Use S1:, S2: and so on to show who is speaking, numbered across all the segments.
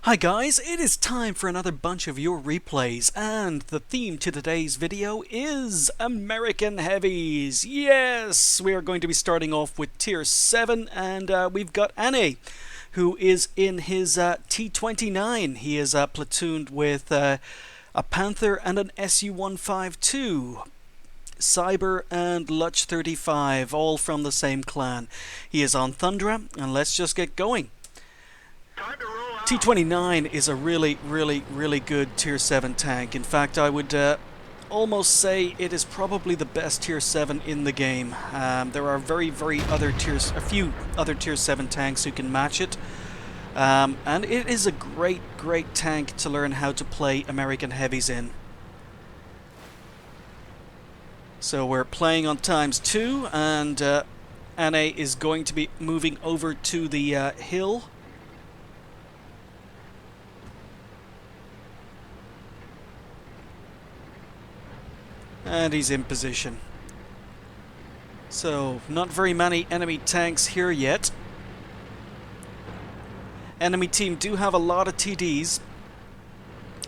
S1: Hi guys, it is time for another bunch of your replays, and the theme to today's video is American Heavies. Yes, we are going to be starting off with Tier 7, and we've got Annai, who is in his T29. He is platooned with a Panther and an Su-152. Cyber and Luch 35, all from the same clan. He is on Thundra, and let's just get going. T29 is a really good Tier 7 tank. In fact, I would almost say it is probably the best Tier 7 in the game. There are a few other Tier 7 tanks who can match it. And it is a great tank to learn how to play American Heavies in. So we're playing on ×2, and Annai is going to be moving over to the hill. And he's in position. So, not very many enemy tanks here yet. Enemy team do have a lot of TDs.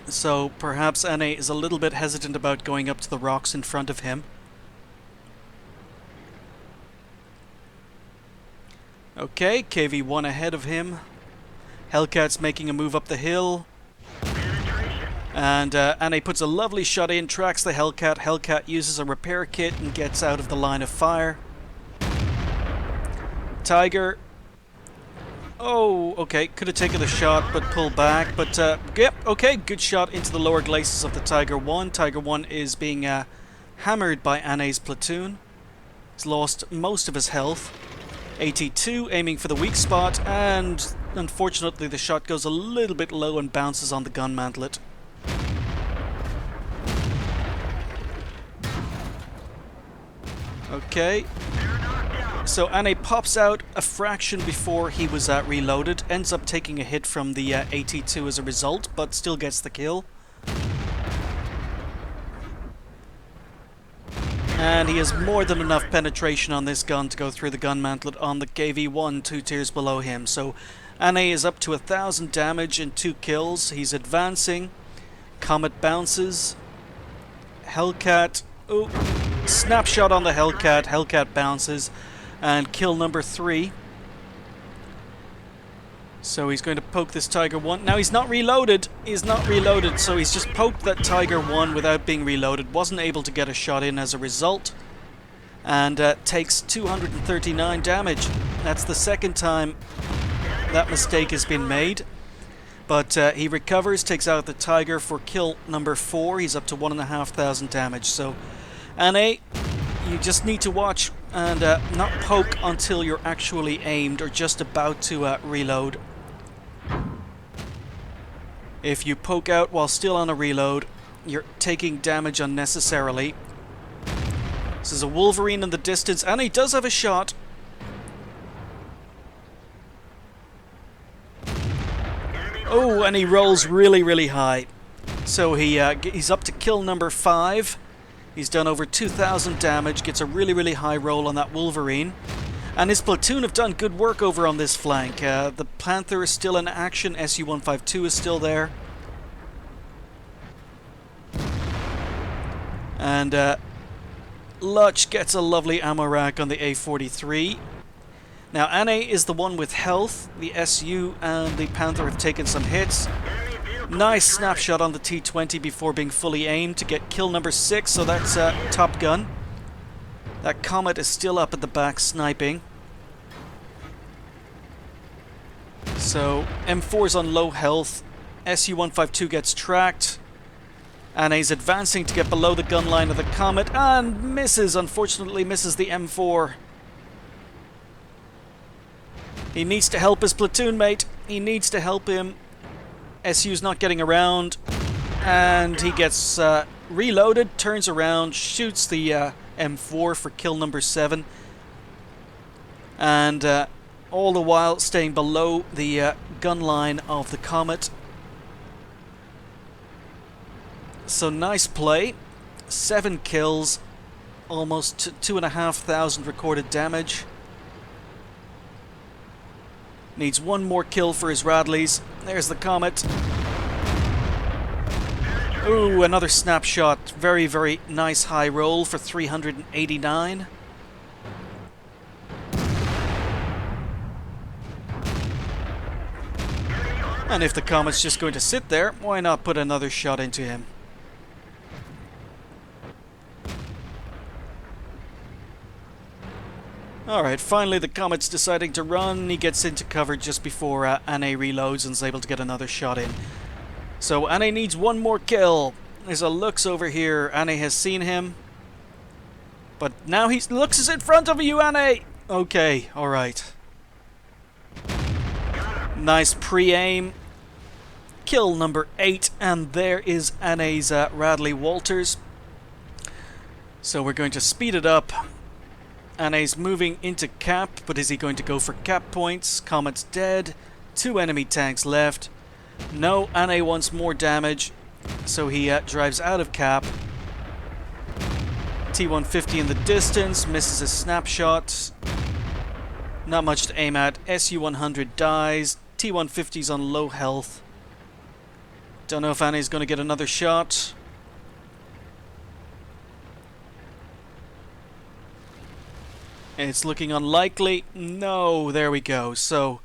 S1: So, perhaps Annai is a little bit hesitant about going up to the rocks in front of him. Okay, KV-1 ahead of him. Hellcat's making a move up the hill. And Annai puts a lovely shot in, tracks the Hellcat. Hellcat uses a repair kit and gets out of the line of fire. Tiger. Oh, okay, could have taken the shot but pulled back. But, yep, okay, good shot into the lower glacis of the Tiger 1. Tiger 1 is being hammered by Annai's platoon. He's lost most of his health. AT2 aiming for the weak spot, and unfortunately the shot goes a little bit low and bounces on the gun mantlet. Okay, so Annai pops out a fraction before he was reloaded, ends up taking a hit from the AT2 as a result, but still gets the kill. And he has more than enough penetration on this gun to go through the gun mantlet on the KV-1 2 tiers below him. So Annai is up to 1,000 damage and 2 kills. He's advancing. Comet bounces. Hellcat. Oh, snapshot on the Hellcat. Hellcat bounces. And kill number 3. So he's going to poke this Tiger 1. Now he's not reloaded. He's not reloaded, so he's just poked that Tiger 1 without being reloaded. Wasn't able to get a shot in as a result. And takes 239 damage. That's the second time that mistake has been made. But he recovers, takes out the Tiger for kill number 4. He's up to 1,500 damage. So, Annai, you just need to watch and not poke until you're actually aimed or just about to reload. If you poke out while still on a reload, you're taking damage unnecessarily. This is a Wolverine in the distance, and he does have a shot. Oh, and he rolls really high. So he's up to kill number 5. He's done over 2,000 damage, gets a really high roll on that Wolverine. And his platoon have done good work over on this flank. The Panther is still in action, Su-152 is still there. And Luch gets a lovely ammo rack on the A43. Now Annai is the one with health. The SU and the Panther have taken some hits. Nice snapshot on the T20 before being fully aimed to get kill number 6, so that's Top Gun. That Comet is still up at the back sniping. So M4's on low health. Su-152 gets tracked. Annai's advancing to get below the gun line of the Comet and misses, unfortunately misses the M4. He needs to help his platoon mate. He needs to help him. SU's not getting around, and he gets reloaded, turns around, shoots the M4 for kill number 7, and all the while staying below the gun line of the Comet. So nice play, 7 kills, almost 2,500 recorded damage. Needs one more kill for his Radleys. There's the Comet. Ooh, another snapshot. Very, very nice high roll for 389. And if the Comet's just going to sit there, why not put another shot into him? Alright, finally the Comet's deciding to run. He gets into cover just before Annai reloads and is able to get another shot in. So Annai needs one more kill. There's a Lux over here. Annai has seen him. But now Lux is in front of you, Annai! Okay, alright. Nice pre-aim. Kill number 8, and there is Annai's Radley Walters. So we're going to speed it up. Annai's moving into cap, but is he going to go for cap points? Comet's dead. 2 enemy tanks left. No, Annai wants more damage, so he drives out of cap. T150 in the distance, misses a snapshot. Not much to aim at. SU-100 dies. T150's on low health. Don't know if Annai's going to get another shot. It's looking unlikely. No, there we go. So,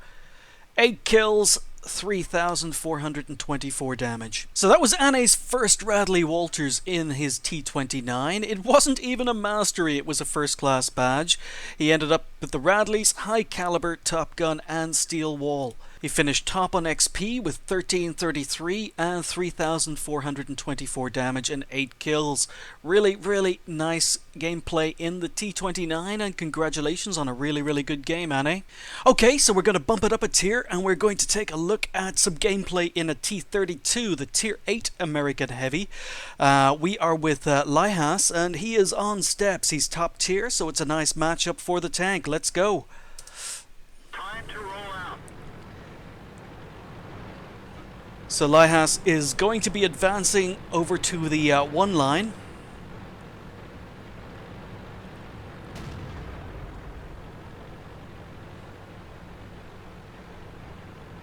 S1: 8 kills, 3,424 damage. So that was Annai's first Radley Walters in his T29. It wasn't even a mastery, it was a first class badge. He ended up with the Radleys, High Caliber, Top Gun and Steel Wall. He finished top on XP with 1333 and 3,424 damage and 8 kills. Really, really nice gameplay in the T29, and congratulations on a really, really good game, Annai. Okay, so we're going to bump it up a tier and we're going to take a look at some gameplay in a T32, the Tier 8 American Heavy. We are with Lihas, and he is on steps. He's top tier, so it's a nice matchup for the tank. Let's go. So Lihas is going to be advancing over to the 1 line.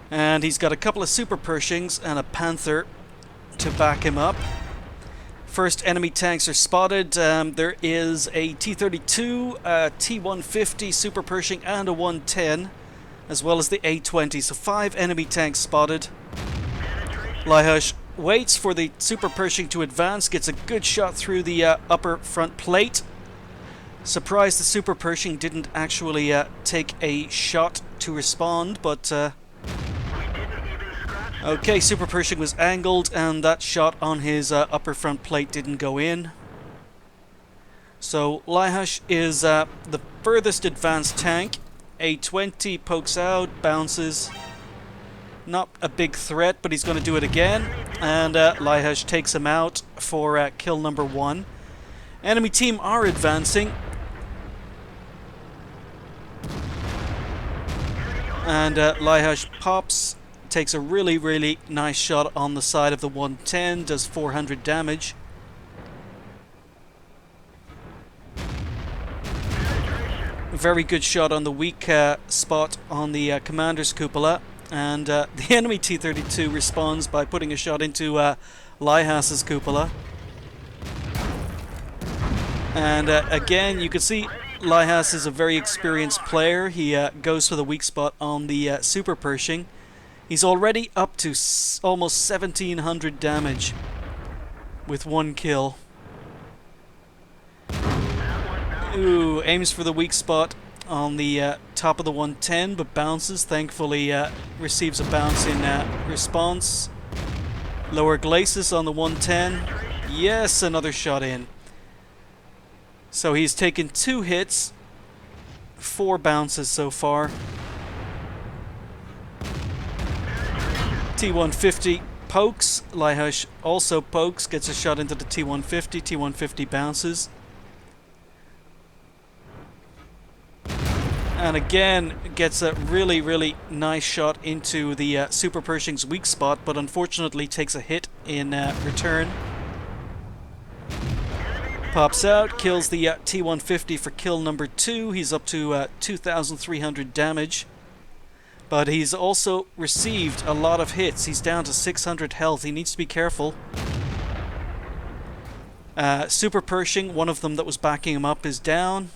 S1: And he's got a couple of Super Pershings and a Panther to back him up. First enemy tanks are spotted. There is a T32, a T150, Super Pershing and a 110, as well as the A20. So 5 enemy tanks spotted. Lihas waits for the Super Pershing to advance, gets a good shot through the upper front plate. Surprised the Super Pershing didn't actually take a shot to respond, but okay, Super Pershing was angled and that shot on his upper front plate didn't go in. So Lihas is the furthest advanced tank. A20 pokes out, bounces. Not a big threat, but he's going to do it again. And Lihas takes him out for kill number 1. Enemy team are advancing. And Lihas pops, takes a really, really nice shot on the side of the 110, does 400 damage. Very good shot on the weak spot on the commander's cupola. And the enemy T32 responds by putting a shot into Lihas's cupola. And again, you can see Lihas is a very experienced player. He goes for the weak spot on the Super Pershing. He's already up to almost 1,700 damage with 1 kill. Ooh, aims for the weak spot on the top of the 110, but bounces. Thankfully receives a bounce in response. Lower glacis on the 110. Yes, another shot in. So he's taken 2 hits, 4 bounces so far. T150 pokes. Lihas also pokes, gets a shot into the T150. T150 bounces. And again, gets a really, really nice shot into the Super Pershing's weak spot, but unfortunately takes a hit in return. Pops out, kills the T150 for kill number 2. He's up to 2,300 damage. But he's also received a lot of hits. He's down to 600 health. He needs to be careful. Super Pershing, one of them that was backing him up, is down.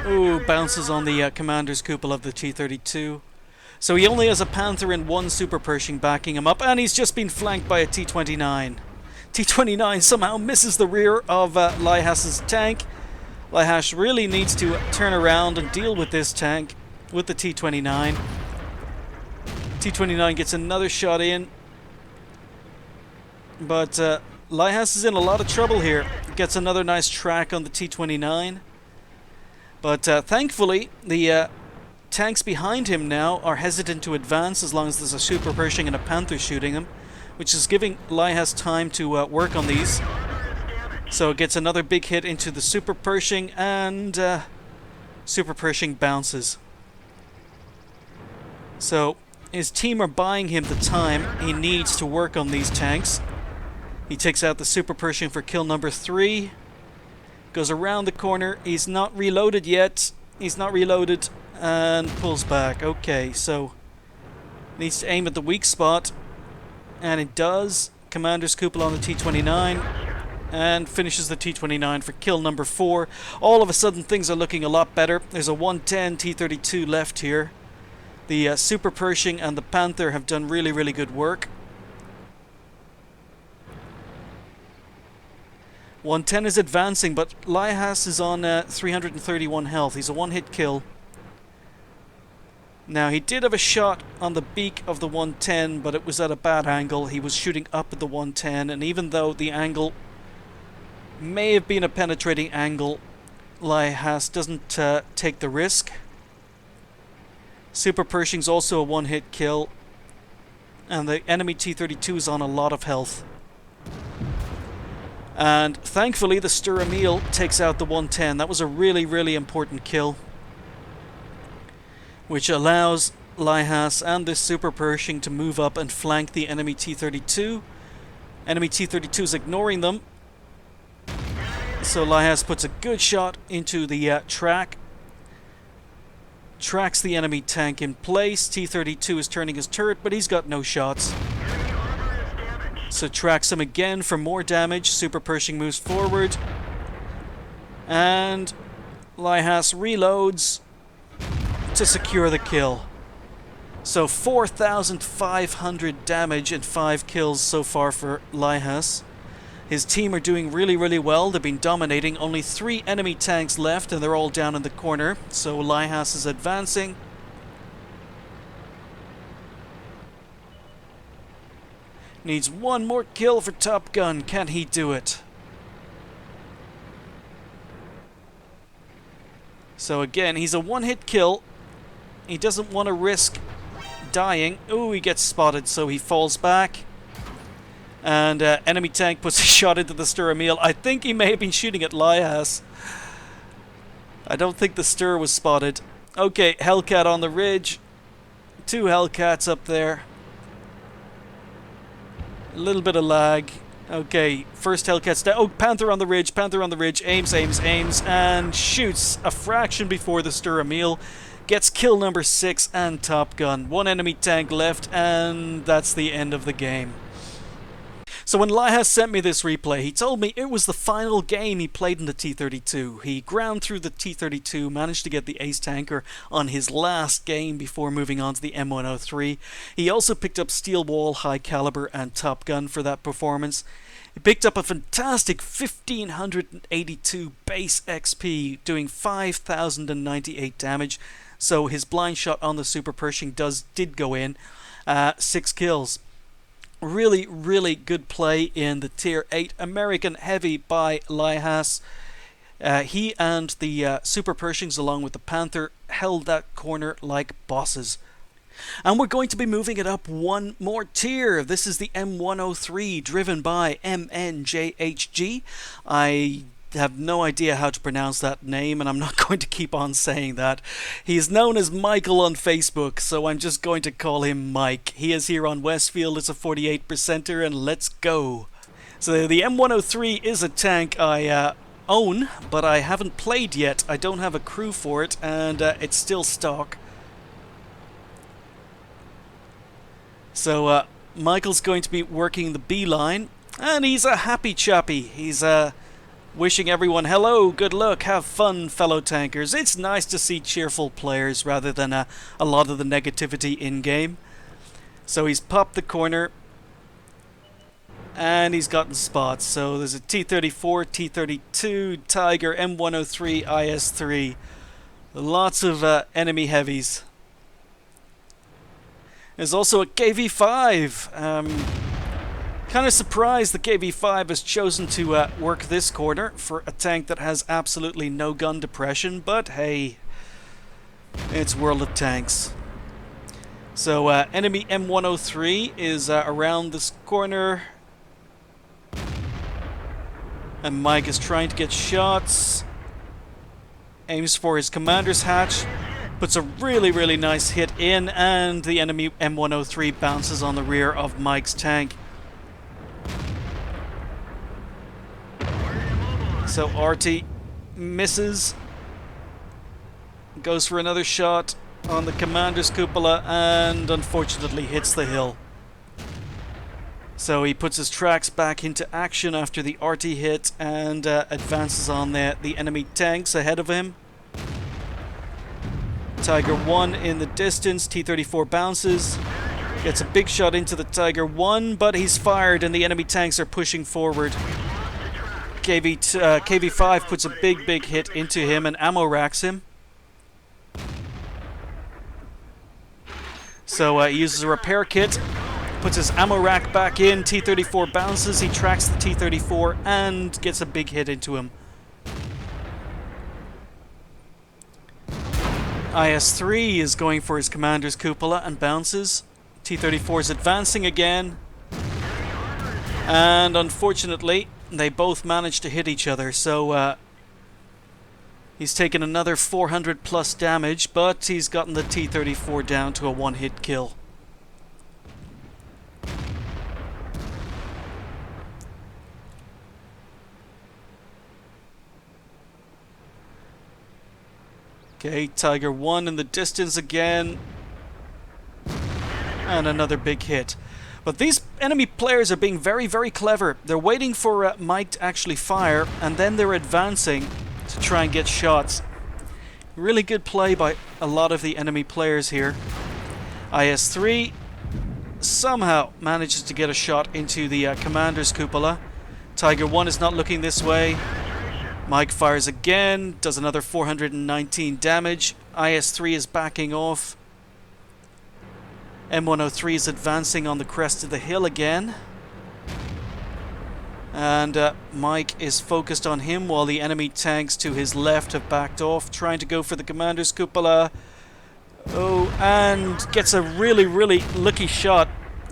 S1: Ooh, bounces on the commander's cupola of the T32. So he only has a Panther and one Super Pershing backing him up, and he's just been flanked by a T29. T29 somehow misses the rear of Lihas's tank. Lihas really needs to turn around and deal with this tank, with the T29. T29 gets another shot in, but Lihas is in a lot of trouble here. Gets another nice track on the T29. But thankfully, the tanks behind him now are hesitant to advance as long as there's a Super Pershing and a Panther shooting him, which is giving Lihas time to work on these. So it gets another big hit into the Super Pershing, and Super Pershing bounces. So his team are buying him the time he needs to work on these tanks. He takes out the Super Pershing for kill number 3. Goes around the corner. He's not reloaded yet. He's not reloaded and pulls back. Okay, so needs to aim at the weak spot, and it does. Commander's cupola on the T29 and finishes the T29 for kill number 4. All of a sudden things are looking a lot better. There's a 110 T32 left here. The Super Pershing and the Panther have done really, really good work. 110 is advancing, but Lihas is on 331 health. He's a one-hit kill. Now, he did have a shot on the beak of the 110, but it was at a bad angle. He was shooting up at the 110, and even though the angle may have been a penetrating angle, Lihas doesn't take the risk. Super Pershing's also a one-hit kill, and the enemy T32 is on a lot of health. And thankfully the Sturamiel takes out the 110. That was a really, really important kill, which allows Lihas and this Super Pershing to move up and flank the enemy T32. Enemy T32 is ignoring them. So Lihas puts a good shot into the track. Tracks the enemy tank in place. T32 is turning his turret, but he's got no shots. So tracks him again for more damage. Super Pershing moves forward. And Lihas reloads to secure the kill. So 4,500 damage and 5 kills so far for Lihas. His team are doing really, really well. They've been dominating. Only 3 enemy tanks left, and they're all down in the corner. So Lihas is advancing. Needs one more kill for Top Gun. Can he do it? So again, he's a one-hit kill. He doesn't want to risk dying. Ooh, he gets spotted, so he falls back. And enemy tank puts a shot into the Sturamiel. I think he may have been shooting at Lihas. I don't think the Stur was spotted. Okay, Hellcat on the ridge. 2 Hellcats up there. A little bit of lag. Okay, first Hellcat's down. Oh, Panther on the ridge, Panther on the ridge. Aims, aims, aims, and shoots a fraction before the Sturamiel. Gets kill number 6 and Top Gun. 1 enemy tank left, and that's the end of the game. So when Lihas sent me this replay, he told me it was the final game he played in the T32. He ground through the T32, managed to get the ace tanker on his last game before moving on to the M103. He also picked up Steel Wall, High Caliber, and Top Gun for that performance. He picked up a fantastic 1,582 base XP, doing 5,098 damage. So his blind shot on the Super Pershing did go in. 6 kills. Really, really good play in the Tier 8 American Heavy by Lihas. He and the Super Pershings, along with the Panther, held that corner like bosses. And we're going to be moving it up one more tier. This is the M103, driven by MNJHG. I have no idea how to pronounce that name, and I'm not going to keep on saying that. He is known as Michael on Facebook, so I'm just going to call him Mike. He is here on Westfield. It's a 48%er, and let's go. So the M103 is a tank I own, but I haven't played yet. I don't have a crew for it, and it's still stock. So Michael's going to be working the B line, and he's a happy chappy. He's wishing everyone hello, good luck, have fun, fellow tankers. It's nice to see cheerful players rather than a lot of the negativity in-game. So he's popped the corner, and he's gotten spots. So there's a T34, T32, Tiger, M103, IS3. Lots of enemy heavies. There's also a KV5. Kind of surprised the KV5 has chosen to work this corner for a tank that has absolutely no gun depression, but hey, it's World of Tanks. So enemy M103 is around this corner, and Mike is trying to get shots. Aims for his commander's hatch, puts a really nice hit in, and the enemy M103 bounces on the rear of Mike's tank. So RT misses, goes for another shot on the commander's cupola, and unfortunately hits the hill. So he puts his tracks back into action after the RT hit and advances on the enemy tanks ahead of him. Tiger 1 in the distance, T34 bounces, gets a big shot into the Tiger 1, but he's fired and the enemy tanks are pushing forward. KV5 puts a big hit into him and ammo racks him. So he uses a repair kit, puts his ammo rack back in, T34 bounces, he tracks the T34 and gets a big hit into him. IS3 is going for his commander's cupola and bounces. T34 is advancing again. And unfortunately, they both managed to hit each other, so he's taken another 400 plus damage, but he's gotten the T34 down to a one-hit kill. Okay, Tiger 1 in the distance again. And another big hit. But these enemy players are being very clever. They're waiting for Mike to actually fire, and then they're advancing to try and get shots. Really good play by a lot of the enemy players here. IS3 somehow manages to get a shot into the commander's cupola. Tiger 1 is not looking this way. Mike fires again, does another 419 damage. IS3 is backing off. M103 is advancing on the crest of the hill again. And Mike is focused on him while the enemy tanks to his left have backed off, trying to go for the commander's cupola. Oh, and gets a really lucky shot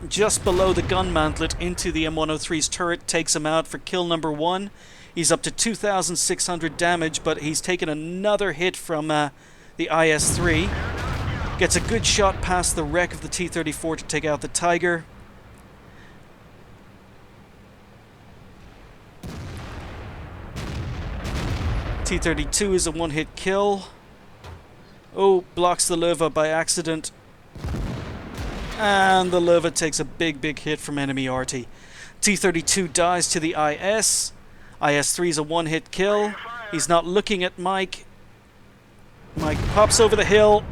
S1: just below the gun mantlet into the M103's turret, takes him out for kill number 1. He's up to 2,600 damage, but he's taken another hit from the IS-3. Gets a good shot past the wreck of the T-34 to take out the Tiger. T-32 is a one-hit kill. Oh, blocks the Leva by accident. And the Leva takes a big hit from enemy RT. T-32 dies to the IS. IS-3 is a one-hit kill. He's not looking at Mike. Mike pops over the hill,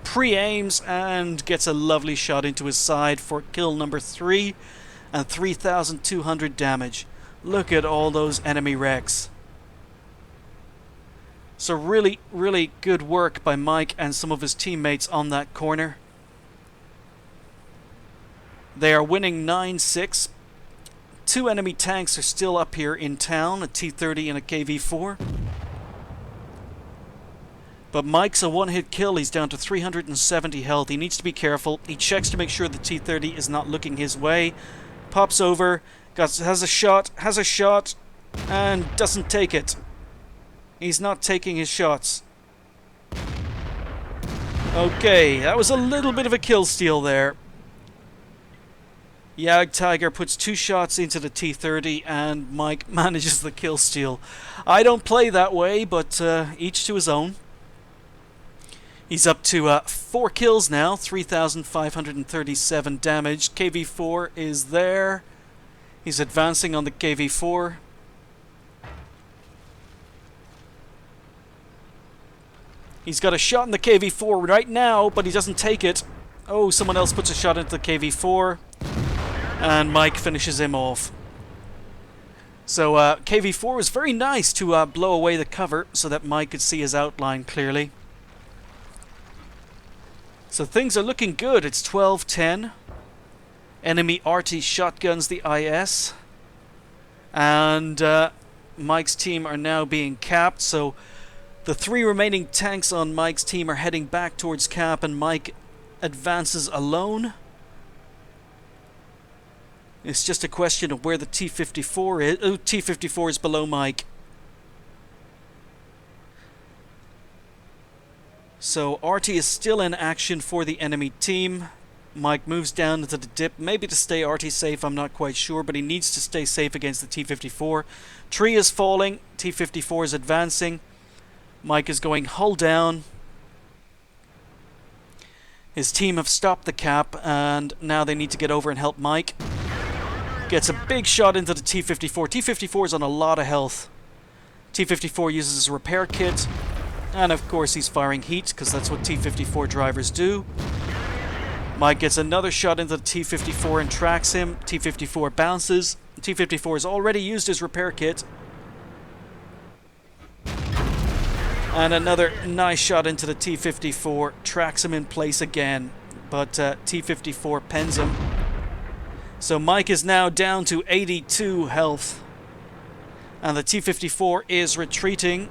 S1: pre-aims, and gets a lovely shot into his side for kill number 3 and 3,200 damage. Look at all those enemy wrecks. So really good work by Mike and some of his teammates on that corner. They are winning 9-6. 2 enemy tanks are still up here in town, a T-30 and a KV-4. But Mike's a one-hit kill. He's down to 370 health. He needs to be careful. He checks to make sure the T-30 is not looking his way. Pops over, has a shot, and doesn't take it. He's not taking his shots. Okay, that was a little bit of a kill steal there. Yag Tiger puts 2 shots into the T-30 and Mike manages the kill steal. I don't play that way, but each to his own. He's up to 4 kills now, 3,537 damage. KV4 is there. He's advancing on the KV4. He's got a shot in the KV4 right now, but he doesn't take it. Oh, someone else puts a shot into the KV4. And Mike finishes him off. So KV4 was very nice to blow away the cover so that Mike could see his outline clearly. So things are looking good. It's 12-10. Enemy RT shotguns the IS. And Mike's team are now being capped. So the 3 remaining tanks on Mike's team are heading back towards cap, and Mike advances alone. It's just a question of where the T54 is. Oh, T54 is below Mike. So RT is still in action for the enemy team. Mike moves down into the dip, maybe to stay RT safe, I'm not quite sure, but he needs to stay safe against the T54. Tree is falling, T54 is advancing. Mike is going hull down. His team have stopped the cap, and now they need to get over and help Mike. Gets a big shot into the T54. T54 is on a lot of health. T54 uses his repair kit, and of course he's firing heat, because that's what T54 drivers do. Mike gets another shot into the T54 and tracks him. T54 bounces. T54 has already used his repair kit. And another nice shot into the T54, tracks him in place again, but T54 pens him. So Mike is now down to 82 health, and the T54 is retreating.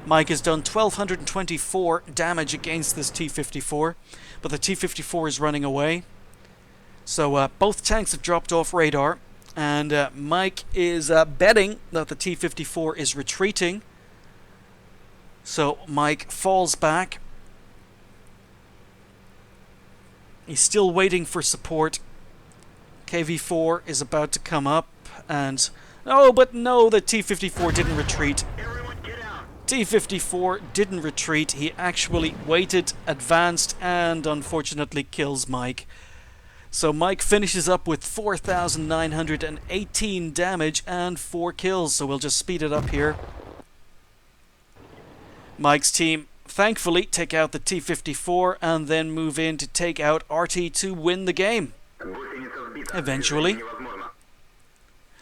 S1: Mike has done 1,224 damage against this T54, but the T54 is running away. So both tanks have dropped off radar, and Mike is betting that the T54 is retreating. So Mike falls back. He's still waiting for support. KV4 is about to come up, and oh, but no, the T54 didn't retreat. T54 didn't retreat. He actually waited, advanced, and unfortunately kills Mike. So Mike finishes up with 4,918 damage and 4 kills. So we'll just speed it up here. Mike's team thankfully take out the T54 and then move in to take out RT to win the game. Eventually.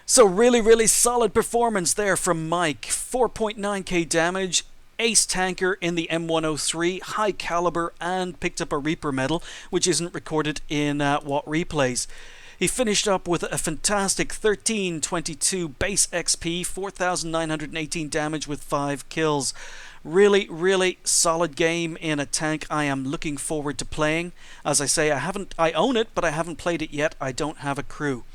S1: So really solid performance there from Mike. 4.9k damage, ace tanker in the M103, high caliber, and picked up a Reaper medal, which isn't recorded in AnnaiEoC replays. He finished up with a fantastic 1322 base XP, 4,918 damage with 5 kills. Really solid game in a tank I am looking forward to playing. As I say, I own it, but I haven't played it yet. I don't have a crew.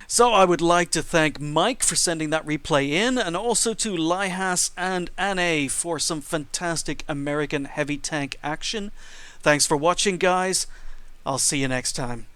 S1: So I would like to thank Mike for sending that replay in, and also to Lihas and AnnaiEoC for some fantastic American heavy tank action. Thanks for watching, guys. I'll see you next time.